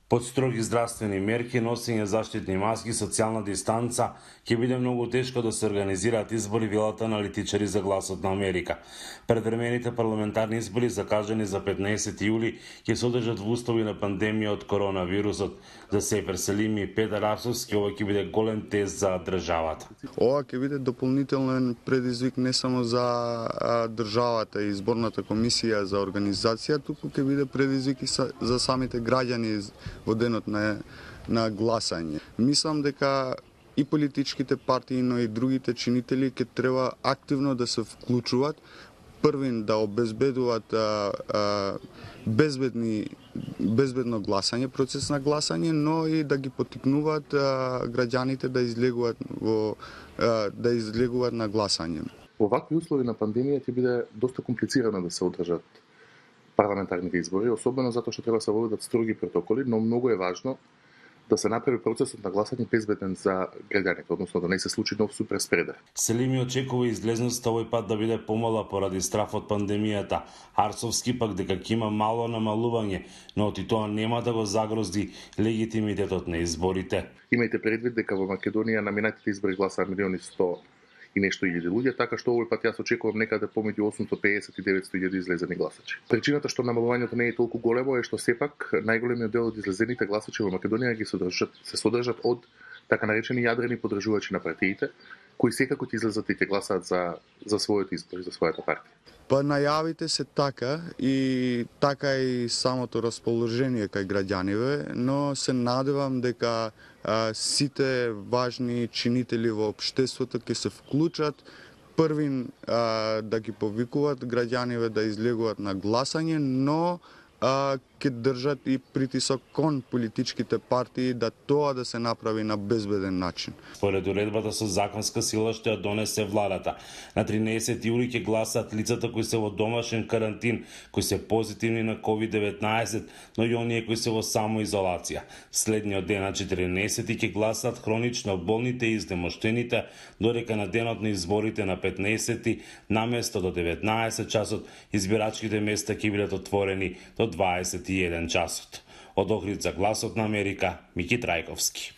Под строги здравствени мерки, носење заштитни маски, социјална дистанца, ќе биде многу тешко да се организираат избори, велат аналитичари за Гласот на Америка. Предвремените парламентарни избори, закажани за 15 јули, ќе се одржат во услови на пандемија од коронавирусот. За Сефер Селими и Петар Арсовски, ова ќе биде голем тест за државата. Ова ќе биде дополнителен предизвик не само за државата и изборната комисија за организација, туку ќе биде предизвик и за самите граѓани во денот на гласање. Мислам дека и политичките партии, но и другите чинители ќе треба активно да се вклучуваат, првин да обезбедуваат безбедно гласање, процес на гласање, но и да ги поттикнуваат граѓаните да излегуваат на гласање. Во вакви услови на пандемија ќе биде доста комплицирано да се одржат парламентарните избори, особено затоа што треба да се водат строги протоколи, но многу е важно да се направи процесот на гласање безбеден за граѓаните, односно да не се случи нов суперспредер. Селими очекува излезноста овој пат да биде помала поради страф од пандемијата. Арсовски пак дека ќе има мало намалување, но и тоа нема да го загрозди легитимитетот на изборите. Имајте предвид дека во Македонија на минатите избори гласаа 1.100.000 и нешто илјади луѓе, така што овој пат јас очекувам некаде помеѓу 850 и 900.000 излезени гласачи. Причината што намалувањето не е толку големо е што сепак најголемиот дел од излезените гласачи во Македонија се содржат од така наречени јадрени поддржувачи на партиите, кои секако ќе излезат и ќе гласаат за својот избор, за својата партија. Па најавите се така и самото расположение кај граѓаниве, но се надевам дека сите важни чинители во општеството ќе се вклучат, првин да ги повикуваат граѓаниве да излегуваат на гласање, но ќе држат и притисок кон политичките партии да тоа да се направи на безбеден начин. Според уредбата со законска сила што ја донесе владата, на 13 јули ќе гласаат лицата кои се во домашен карантин, кои се позитивни на COVID-19, но и оние кои се во самоизолација. Следниот ден на 14 ќе гласаат хронично болните и изнемоштените, додека на денот на изборите на 15 наместо до 19 часот избирачките места ќе бидат отворени до 21 часот. Од Охрид за Гласот на Америка, Мики Трајковски.